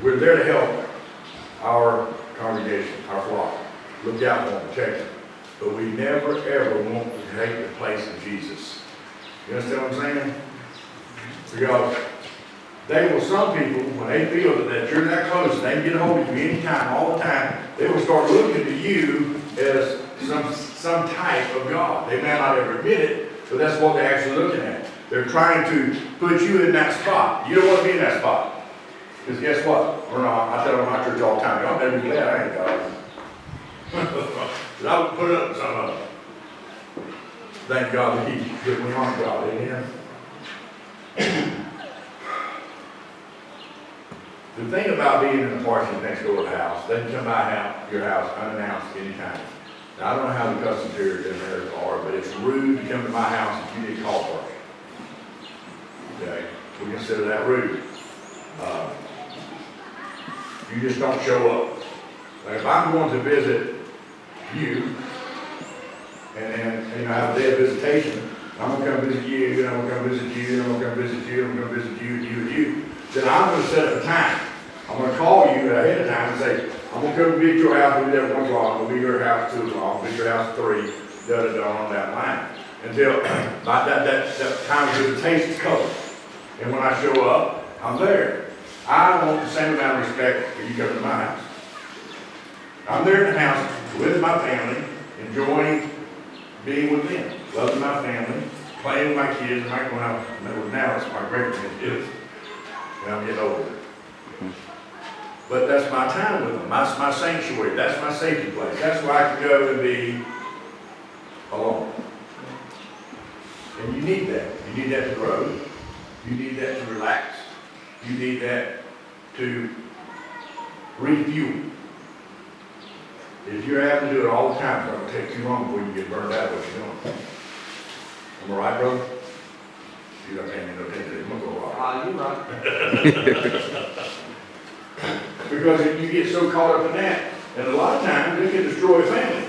we're there to help our congregation, our flock. Look out for them, protect them. But we never, ever want to take the place of Jesus. You understand what I'm saying? Because some people, when they feel that you're that close and they can get a hold of you anytime, all the time, they will start looking to you as some type of God. They may not ever admit it, but that's what they're actually looking at. They're trying to put you in that spot. You don't want to be in that spot. Because guess what? Or not, I tell them in my church all the time, y'all better be glad I ain't God. Because I would put up with some of them. Thank God that we aren't God. Amen. The thing about being in a party next door to the house, they can come by your house unannounced anytime. Now, I don't know how the customs here in there are, but it's rude to come to my house if you didn't call first. Okay? We consider that rude. You just don't show up. Like if I'm going to visit you, and I have a day of visitation, I'm going to come visit you, and I'm going to come visit you, and I'm going to come visit you, and I'm going to visit you, and you, then I'm going to set up a time. I'm going to call you ahead of time and say, I'm going to come visit your house, we'll be there at 1 o'clock, I'm going to be at your house at 2 o'clock, I'll be at your house at 3, on that line. Until that time of visitation is covered. And when I show up, I'm there. I want the same amount of respect for you coming to my house. I'm there in the house with my family, enjoying being with them, loving my family, playing with my kids, and now it's my great-grandkids, and I'm getting older. But that's my time with them, my sanctuary, that's my safety place. That's where I can go and be alone. And you need that. You need that to grow. You need that to relax. You need that to refuel. If you're having to do it all the time, it's going to take too long before you get burned out of what you're doing. Am I right, brother? You don't pay me no attention. I'm going to go right. You're right. Because you get so caught up in that, and a lot of times it can destroy a family.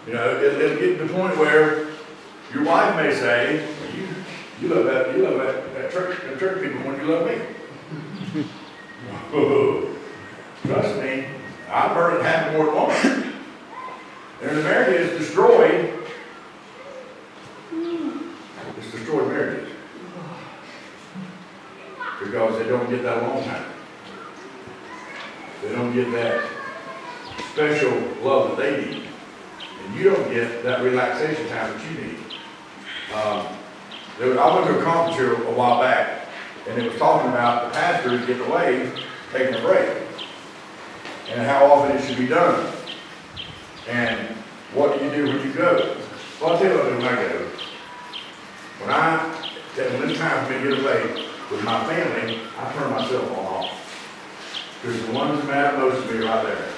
You know, it'll get to the point where your wife may say, well, you love that church people more than you love me. Whoa. Trust me, I've heard it happen more than once. And the marriage is destroyed. It's destroyed marriages. Because they don't get that alone time. They don't get that special love that they need. And you don't get that relaxation time that you need. I went to a conference here a while back, and it was talking about the pastors getting away, taking a break, and how often it should be done. And what do you do when you go? Well, I'll tell you what I do when I go. When it's time for me to get away with my family, I turn my cell phone off. Because the ones that matter most to me right there.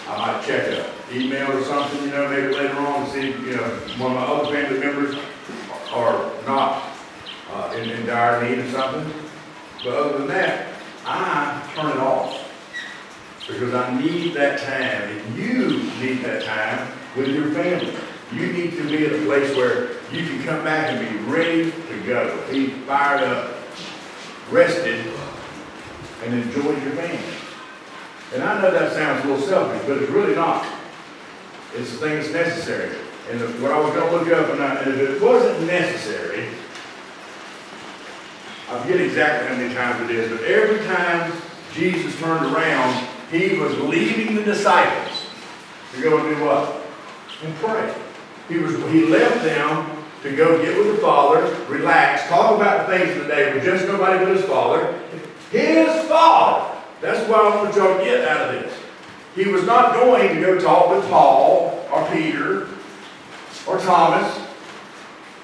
I might check an email or something, maybe later on to see, one of my other family members are not in dire need of something. But other than that, I turn it off. Because I need that time. And you need that time with your family. You need to be at a place where you can come back and be ready to go. Be fired up, rested, and enjoy your family. And I know that sounds a little selfish, but it's really not. It's the thing that's necessary. And what I was going to look up, and if it wasn't necessary, I forget exactly how many times it is, but every time Jesus turned around, he was leading the disciples to go and do what? And pray. He left them to go get with the Father, relax, talk about the things of the day with just nobody but his Father. His Father. That's what I want y'all to get out of this. He was not going to go talk with Paul or Peter or Thomas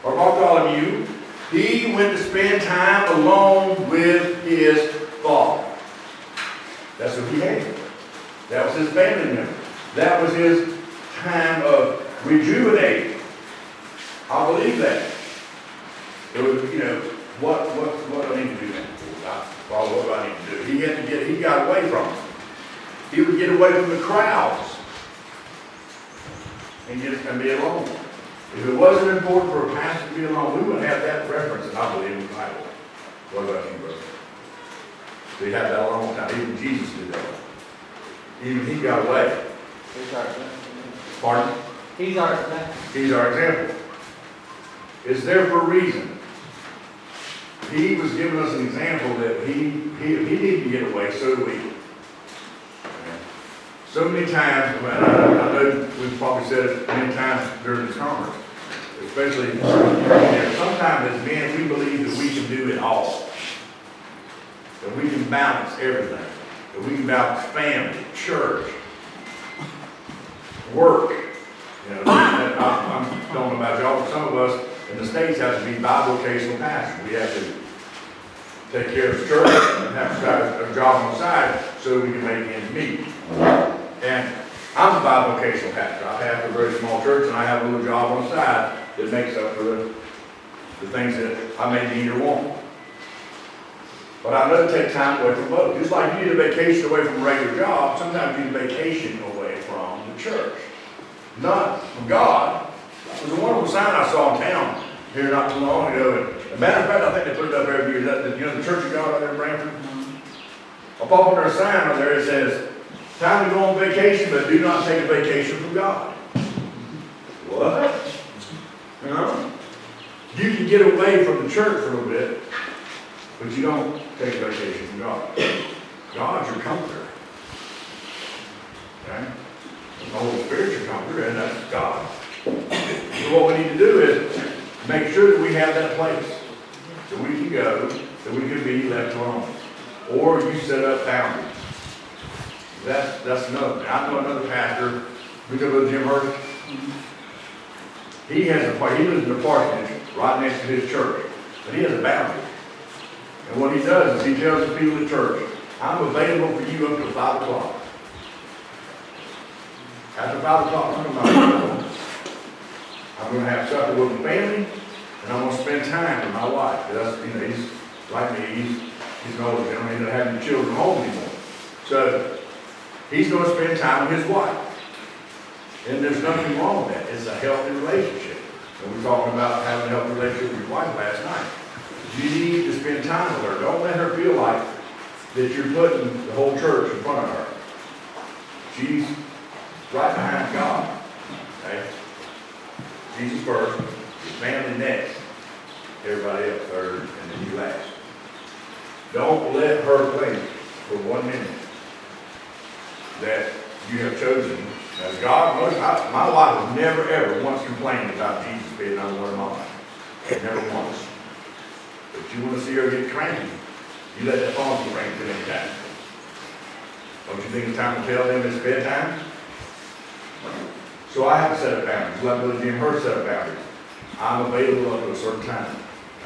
or Bartholomew. He went to spend time alone with his Father. That's what he had. That was his family member. That was his time of rejuvenating. I believe that. It was, what do I need to do now? What do I need to do? He got away from them. He would get away from the crowds and be alone. If it wasn't important for a pastor to be alone, we wouldn't have that reference, and I believe in the Bible. What about you, brother? So he had that a long time. Even Jesus did that. Even he got away. He's our example. Pardon? He's our example. He's our example. It's there for a reason. He was giving us an example that he didn't get away, so do we. So many times, I know we've probably said it many times during this conference, especially sometimes as men, we believe that we can do it all. That we can balance everything. That we can balance family, church, work. You know, I don't know about y'all, but some of us in the States have to be bivocational pastors. We have to take care of the church and have a job on the side so we can make ends meet. And I'm a bivocational pastor. I pastor a very small church and I have a little job on the side that makes up for the things that I may need or want. But I know to take time away from both. Just like you need a vacation away from a regular job, sometimes you need a vacation away from the church. Not from God. It was a wonderful sign I saw in town here not too long ago. And as a matter of fact, I think they put it up every year. That, you know, the Church of God out there in Brantford? I'll pop on there a sign on there. It says, time to go on vacation, but do not take a vacation from God. What? You know? You can get away from the church for a little bit, but you don't take a vacation from God. God's your comforter. Okay? The Holy Spirit's your comforter, and that's God. So what we need to do is make sure that we have that place that we can go, that we can be left alone. Or you set up boundaries. That's another thing. I know another pastor, we go to Jim Hurst. He has he lives in a parsonage right next to his church, but he has a boundary. And what he does is he tells the people at church, I'm available for you up to 5 o'clock. After 5 o'clock, I'm going to have supper with my family, and I'm going to spend time with my wife. That's, you know, he's like me. He's an older gentleman. He doesn't have any children home anymore. So he's going to spend time with his wife. And there's nothing wrong with that. It's a healthy relationship. And we're talking about having a healthy relationship with your wife last night. You need to spend time with her. Don't let her feel like that you're putting the whole church in front of her. She's right behind God. Okay? Jesus first, your family next, everybody else third, and then you last. Don't let her think for 1 minute that you have chosen as God. My wife has never ever once complained about Jesus being number one in my life. Never once. But you want to see her get cranky, you let that phone ring too many times. Don't you think it's time to tell them it's bedtime? So I have to set up boundaries. Let Brother Jim Hurst set up boundaries. I'm available up to a certain time.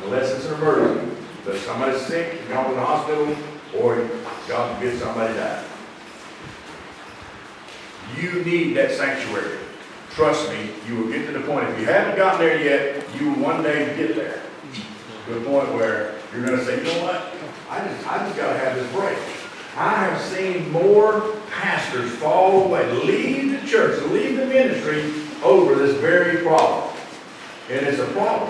Unless it's an emergency. If somebody's sick, you're going to the hospital, or God forbid somebody died. You need that sanctuary. Trust me, you will get to the point. If you haven't gotten there yet, you will one day get there. To the point where you're going to say, you know what? I just got to have this break. I have seen more pastors fall away, leave the church, leave the ministry over this very problem. And it's a problem.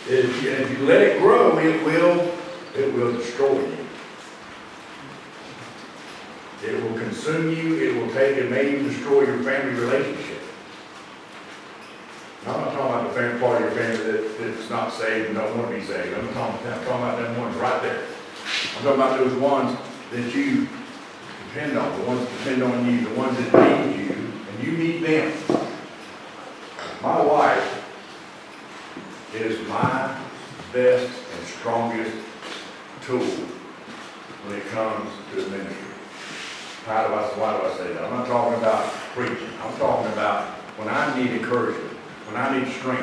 If you let it grow, it will destroy you. It will consume you. It will take and may even destroy your family relationship. Now, I'm not talking about the family part of your family that's not saved and don't want to be saved. I'm talking about them ones right there. I'm talking about those ones that you depend on, the ones that depend on you, the ones that need you, and you need them. My wife is my best and strongest tool when it comes to ministry. Why do I say that? I'm not talking about preaching. I'm talking about when I need encouragement, when I need strength.